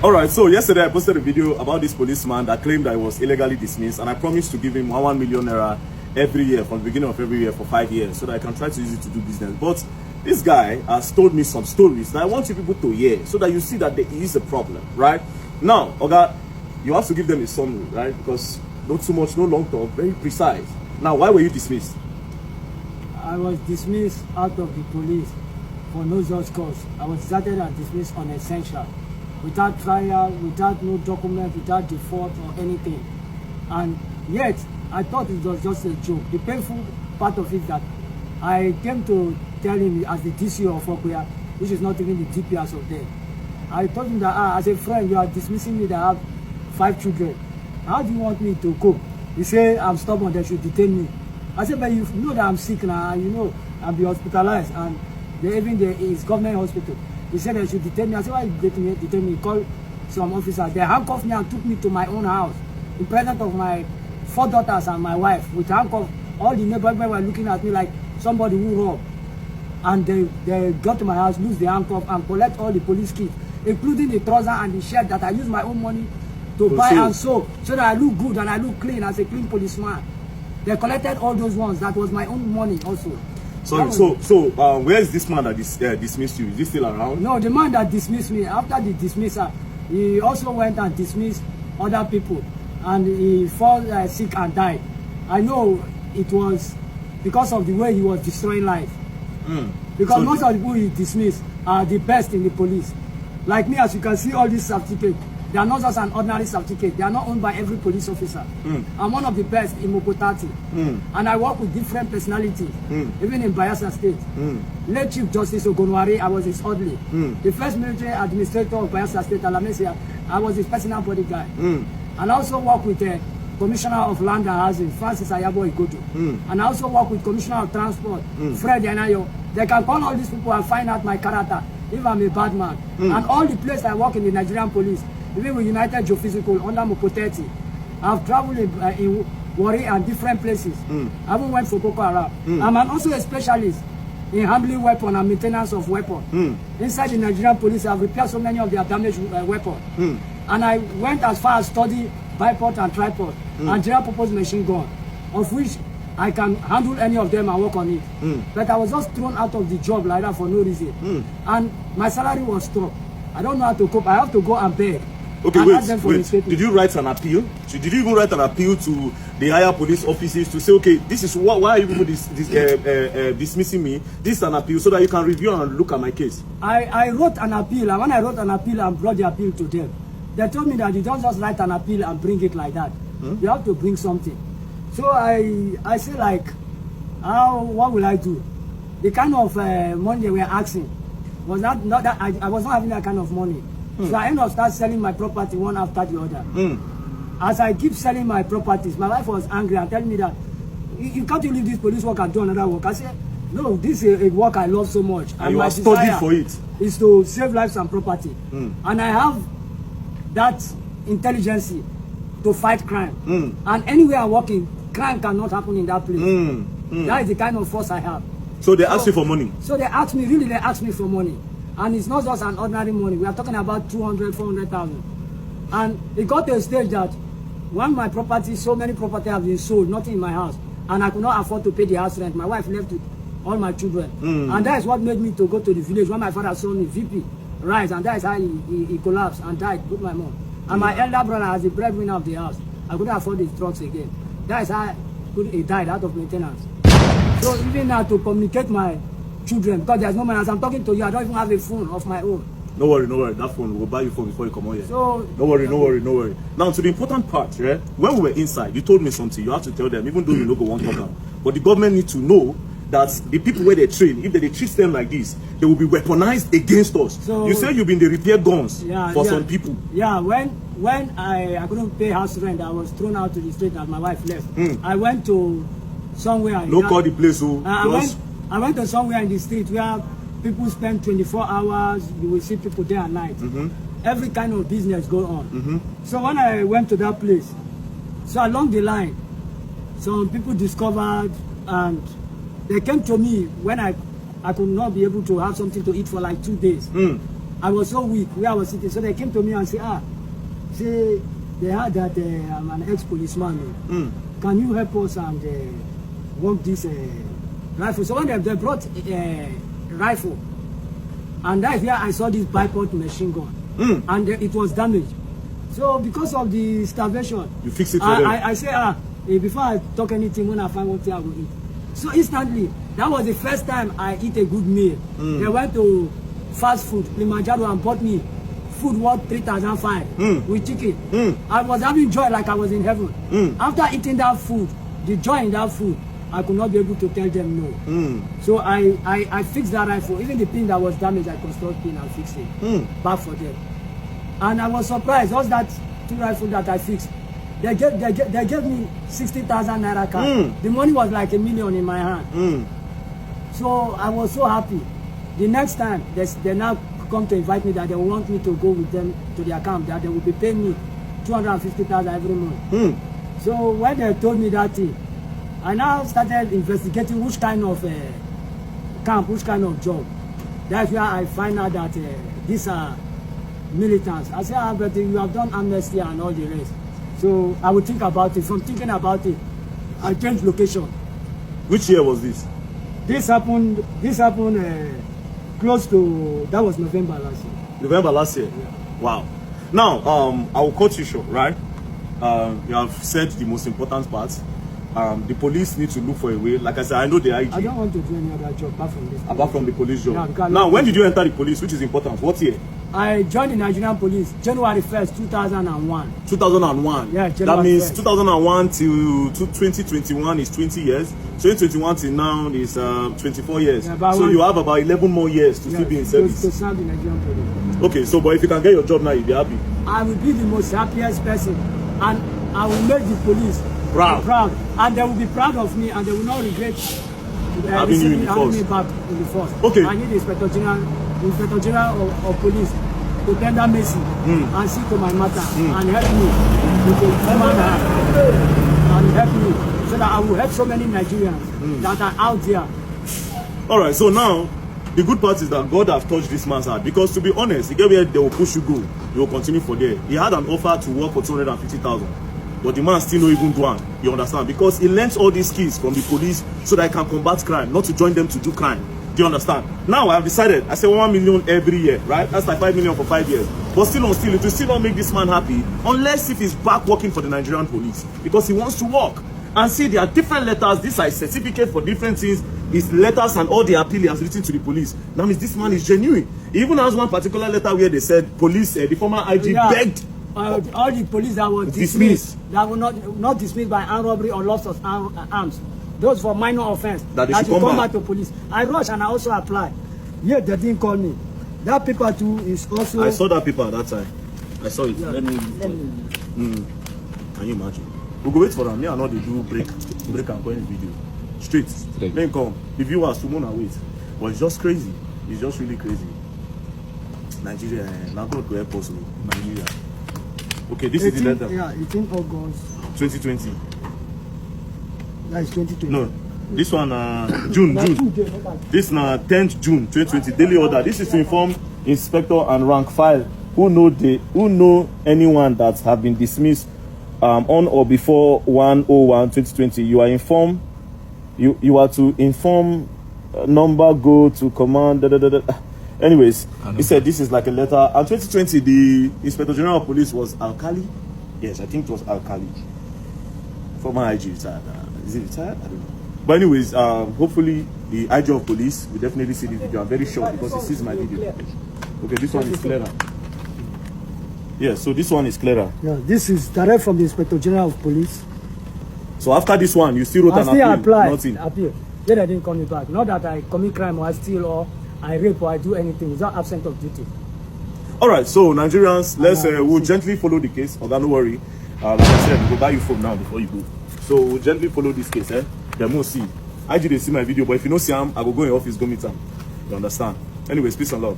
All right, so yesterday I posted a video about this policeman that claimed that he was illegally dismissed, and I promised to give him 1 million naira every year from the beginning of every year for 5 years so that I can try to use it to do business. But this guy has told me some stories that I want you people to hear so that you see that there is a problem, right? Now, Oga, you have to give them a summary, right? Because not too much, no long talk, very precise. Now, why were you dismissed? I was dismissed out of the police for no just cause. I was deserted and dismissed on essential, without trial, without no document, without default or anything. And yet, I thought it was just a joke. The painful part of it that I came to tell him as the DC of Okuya, which is not even the DP as of then. I told him that as a friend, you are dismissing me that I have 5 children. How do you want me to cope? He said, I'm stubborn, they should detain me. I said, but you know that I'm sick now, and you know I'll be hospitalized, and even there is government hospital. He said they should detain me. I said, why you detain me? He called some officers. They handcuffed me and took me to my own house in presence of my 4 daughters and my wife with handcuffs. All the neighbors were looking at me like somebody who robbed. And they got to my house, lose the handcuff, and collect all the police kits, including the trouser and the shirt that I used my own money to buy and sew, so that I look good and I look clean as a clean policeman. They collected all those ones. That was my own money also. Sorry, so where is this man that dismissed you? Is he still around? No, the man that dismissed me, after the dismissal, he also went and dismissed other people, and he fell sick and died. I know it was because of the way he was destroying life. Because so most of the people he dismissed are the best in the police. Like me, as you can see all these certificates, they are not just an ordinary certificate. They are not owned by every police officer. I'm one of the best in Mokotati. And I work with different personalities, even in Bayelsa State. Late Chief Justice Ogonwari, I was his orderly. The first military administrator of Bayelsa State, Alamesia, I was his personal bodyguard. And I also work with the Commissioner of Land and Housing, Francis Ayabo Igodo. And I also work with Commissioner of Transport, Fred Yanayo. They can call all these people and find out my character, if I'm a bad man. And all the places I work in the Nigerian police, even with United Geophysical under Mokoteti, I've traveled in Warri and different places. I even went for Boko Haram. I'm also a specialist in handling weapons and maintenance of weapons. Inside the Nigerian police, I've repaired so many of their damaged weapons. And I went as far as study bipod and tripod and general purpose machine gun, of which I can handle any of them and work on it. But I was just thrown out of the job like that for no reason. And my salary was stopped. I don't know how to cope. I have to go and beg. Okay, wait. Did you write an appeal? Did you even write an appeal to the higher police officers to say, okay, this is why are you people dismissing me? This is an appeal so that you can review and look at my case. I wrote an appeal, and when I wrote an appeal and brought the appeal to them, they told me that you don't just write an appeal and bring it like that. You have to bring something. So I say like, what will I do? The kind of money they were asking was not that I was not having that kind of money. So I ended up start selling my property one after the other. As I keep selling my properties, my wife was angry and telling me that you can't leave this police work and do another work. I said, no, this is a work I love so much. And you are studied for it. Is to save lives and property. And I have that intelligence to fight crime. And anywhere I'm working, crime cannot happen in that place. That is the kind of force I have. So they asked you for money? So they asked me for money. And it's not just an ordinary money. We are talking about 200, 400,000. And it got to a stage that when my property, so many property have been sold, nothing in my house, and I could not afford to pay the house rent. My wife left with all my children. And that is what made me to go to the village when my father saw me, VP, rise, and that is how he collapsed and died with my mom. And my elder brother, as the breadwinner of the house, I couldn't afford his drugs again. That is how he died out of maintenance. So even now to communicate my children, because there's no man, as I'm talking to you, I don't even have a phone of my own. No worry, that phone, we'll buy you phone before you come on here. So, no worry. Now to the important part, yeah, when we were inside, you told me something, you have to tell them, even though you know go one talk out. But the government need to know that the people where they train, if they treat them like this, they will be weaponized against us. So, you say you've been the repair guns for some people. Yeah, when I couldn't pay house rent, I was thrown out to the street and my wife left. I went to somewhere. No call the place. I went to somewhere in the street where people spend 24 hours. You will see people day and night. Every kind of business go on. So when I went to that place, so along the line, some people discovered and they came to me when I could not be able to have something to eat for like 2 days. I was so weak where I was sitting. So they came to me and say, say they heard that I'm an ex-policeman. Can you help us and work this rifle? So when they brought rifle, and that's where I saw this bipod machine gun, and it was damaged. So because of the starvation, you fix it for them. I say, before I talk anything, when I find what I will eat. So instantly, that was the first time I eat a good meal. They went to fast food, Kilimanjaro, and bought me food worth 3,500 with chicken. I was having joy like I was in heaven. After eating that food, the joy in that food, I could not be able to tell them no. So I fixed that rifle. Even the pin that was damaged, I constructed pin and fixed it back for them. And I was surprised. Just that 2 rifles that I fixed, they gave me 60,000 naira cash. The money was like $1 million in my hand. So I was so happy. The next time they now come to invite me that they want me to go with them to their camp, that they will be paying me 250,000 every month. So when they told me that thing, I now started investigating which kind of camp, which kind of job. That's where I find out that these are militants. I said, but you have done amnesty and all the rest. So I would think about it. From thinking about it, I changed location. Which year was this? This happened close to, that was November last year. November last year? Yeah. Wow. Now, I will cut you short, right? You have said the most important part. The police need to look for a way. Like I said, I know the IG. I don't want to do any other job apart from this. Apart from the police job. Yeah, now, when did you enter the police, which is important? What year? I joined the Nigerian police January 1st, 2001. 2001? Yeah, That means 1st. 2001 till 2021 is 20 years. 2021 till now is 24 years. Yeah, so you have about 11 more years to still be in service. To serve the Nigerian police. Okay, so but if you can get your job now, you'll be happy. I will be the most happiest person, and I will make the police proud, and they will be proud of me, and they will not regret having you in the force. Me back in the force. Okay. I need the Inspector General of Police to tender mercy and see to my matter and help me with a human heart and help me so that I will help so many Nigerians that are out there. All right, so now the good part is that God have touched this man's heart, because to be honest, he gave where they will push you go, you will continue for there. He had an offer to work for 250,000, but the man still no even do one. You understand? Because he learns all these skills from the police so that he can combat crime, not to join them to do crime. Do you understand? Now I have decided, I say 1 million every year, right? That's like 5 million for 5 years. But still, it will still not make this man happy unless if he's back working for the Nigerian police, because he wants to work. And see, there are different letters. This is a certificate for different things. His letters and all the appeal he has written to the police. That means this man is genuine. He even has one particular letter where they said police, the former IG begged all the police that were dismissed, that were not dismissed by armed robbery or loss of arms. Those for minor offense, that they should come back to police. I rushed and I also applied. Yet they didn't call me. That paper too is also. I saw that paper at that time. I saw it. Yeah. Let me. Can you imagine? We'll go wait for them. Me and all they do break and go in the video. Straight. Then come. The viewers to moon and wait. But it's just crazy. It's just really crazy. Nigeria. Now God go help us. Nigeria. Okay, this is the letter. Yeah, 18 August 2020. That is 2020. No, this one June. This na 10th June 2020. Daily order. This is to inform inspector and rank file who know anyone that have been dismissed on or before 1/01/2020. You are informed. You are to inform number go to command. Anyways, he said this is like a letter. And 2020, the Inspector General of Police was Alkali. Yes, I think it was Alkali. Former IG retired. Is it retired? I don't know. But anyways, hopefully the IG of Police will definitely see this video. I'm very sure because he sees my video. Okay, this one is clearer. Yeah, so this one is clearer. Yeah, this is direct from the Inspector General of Police. So after this one, you still wrote an appeal? Nothing. Appeal. Then they didn't call me back. Not that I commit crime or I steal or I rape or I do anything without absent of duty. All right, so Nigerians, let's we'll gently follow the case. Okay, don't worry. Like I said, we'll buy you phone now before you go. So we'll gently follow this case. Then we'll see. I did see my video, but if you don't see him, I will go in your office, go meet him. You understand? Anyways, peace and love.